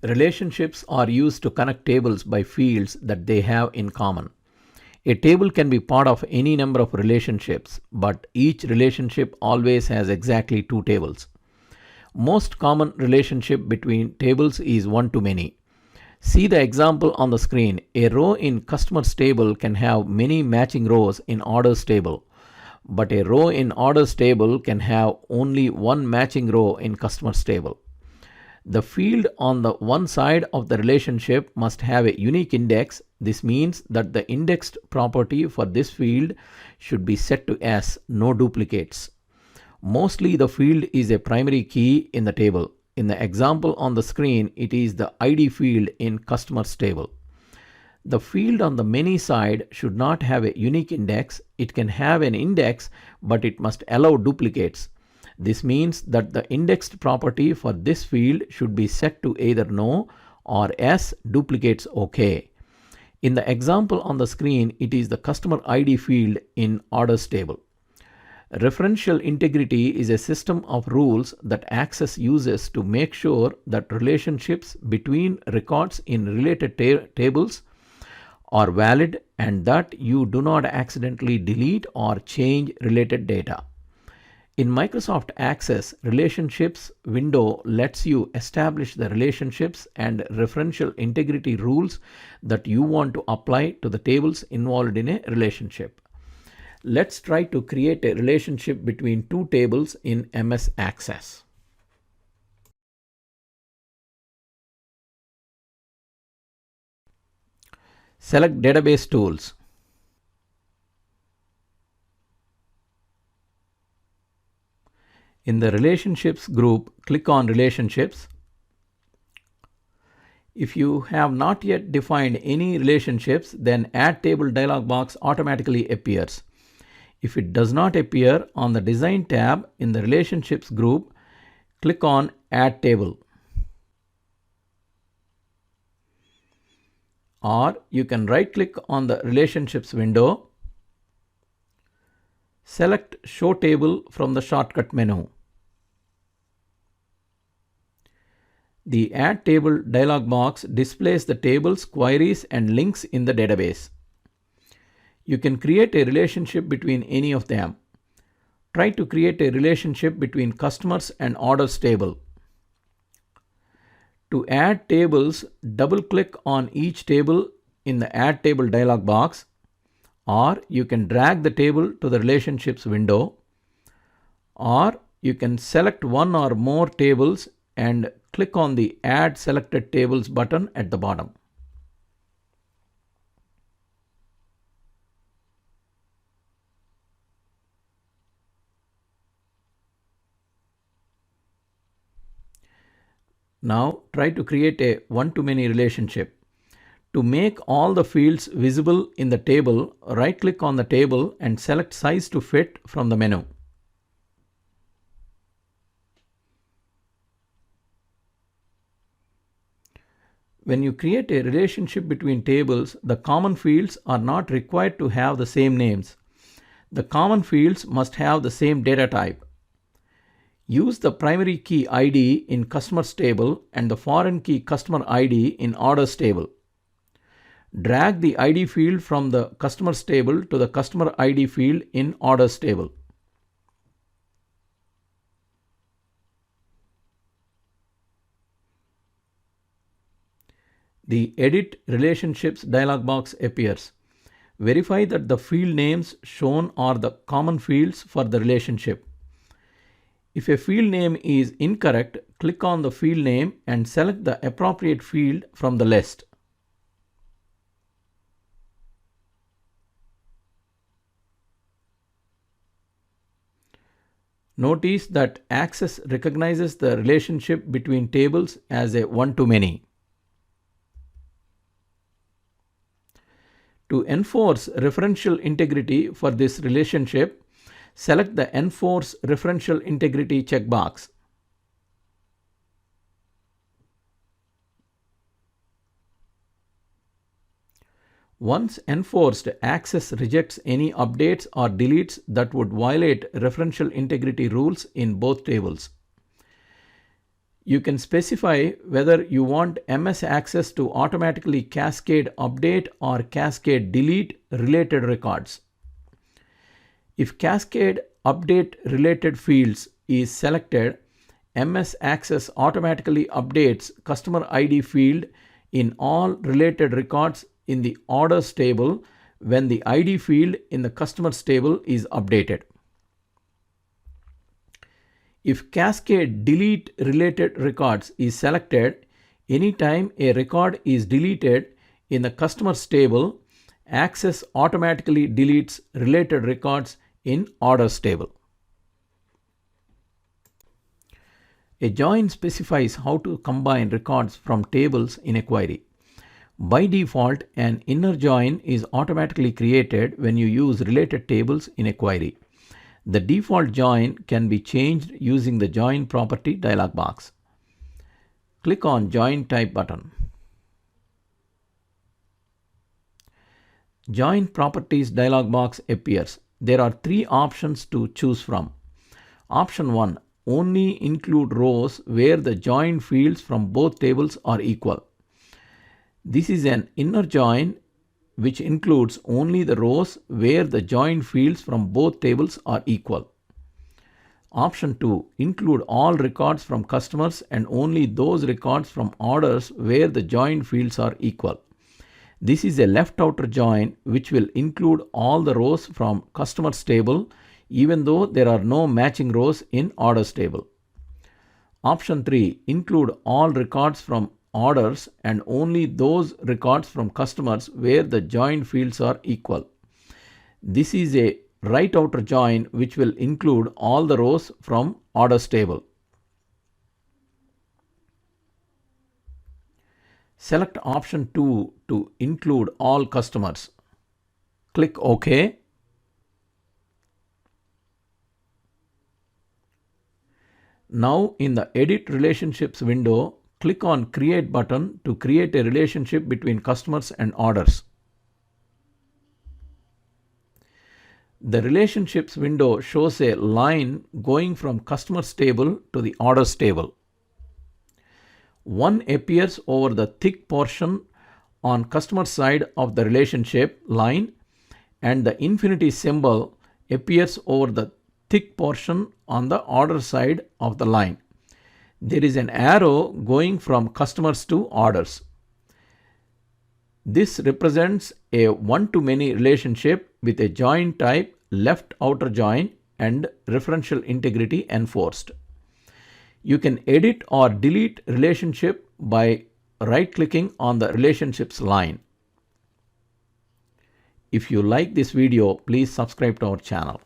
Relationships are used to connect tables by fields that they have in common. A table can be part of any number of relationships, but each relationship always has exactly two tables. Most common relationship between tables is one-to-many. See the example on the screen. A row in customers table can have many matching rows in orders table, but a row in orders table can have only one matching row in customers table. The field on the one side of the relationship must have a unique index. This means that the indexed property for this field should be set to S, no duplicates. Mostly the field is a primary key in the table. In the example on the screen, it is the ID field in customers table. The field on the many side should not have a unique index. It can have an index, but it must allow duplicates. This means that the indexed property for this field should be set to either no or S, duplicates OK. In the example on the screen, it is the customer ID field in orders table. Referential integrity is a system of rules that Access uses to make sure that relationships between records in related tables are valid and that you do not accidentally delete or change related data. In Microsoft Access, Relationships window lets you establish the relationships and referential integrity rules that you want to apply to the tables involved in a relationship. Let's try to create a relationship between two tables in MS Access. Select Database Tools. In the Relationships group, click on Relationships. If you have not yet defined any relationships, then Add Table dialog box automatically appears. If it does not appear, on the Design tab in the Relationships group, click on Add Table. Or you can right-click on the Relationships window. Select Show Table from the shortcut menu. The Add Table dialog box displays the tables, queries, and links in the database. You can create a relationship between any of them. Try to create a relationship between customers and orders table. To add tables, double-click on each table in the Add Table dialog box, or you can drag the table to the Relationships window, or you can select one or more tables and click on the Add Selected Tables button at the bottom. Now try to create a one-to-many relationship. To make all the fields visible in the table, right-click on the table and select Size to Fit from the menu. When you create a relationship between tables, the common fields are not required to have the same names. The common fields must have the same data type. Use the primary key ID in customers table and the foreign key customer ID in orders table. Drag the ID field from the customers table to the customer ID field in orders table. The Edit Relationships dialog box appears. Verify that the field names shown are the common fields for the relationship. If a field name is incorrect, click on the field name and select the appropriate field from the list. Notice that Access recognizes the relationship between tables as a one-to-many. To enforce referential integrity for this relationship, select the Enforce Referential Integrity checkbox. Once enforced, Access rejects any updates or deletes that would violate referential integrity rules in both tables. You can specify whether you want MS Access to automatically cascade update or cascade delete related records. If cascade update related fields is selected, MS Access automatically updates customer ID field in all related records in the orders table when the ID field in the customers table is updated. If cascade delete related records is selected, anytime a record is deleted in the customers table, Access automatically deletes related records in orders table. A join specifies how to combine records from tables in a query. By default, an inner join is automatically created when you use related tables in a query. The default join can be changed using the Join Property dialog box. Click on Join Type button. Join Properties dialog box appears. There are three options to choose from. Option 1. Only include rows where the joined fields from both tables are equal. This is an inner join which includes only the rows where the joined fields from both tables are equal. Option 2. Include all records from customers and only those records from orders where the joined fields are equal. This is a left outer join which will include all the rows from customers table even though there are no matching rows in orders table. Option 3. Include all records from orders and only those records from customers where the joined fields are equal. This is a right outer join which will include all the rows from orders table. Select option 2 to include all customers. Click OK. Now in the Edit Relationships window, click on Create button to create a relationship between customers and orders. The Relationships window shows a line going from customers table to the orders table. One appears over the thick portion on customer side of the relationship line and the infinity symbol appears over the thick portion on the order side of the line. There is an arrow going from customers to orders. This represents a one-to-many relationship with a join type left outer join and referential integrity enforced. You can edit or delete relationship by right-clicking on the relationships line. If you like this video, please subscribe to our channel.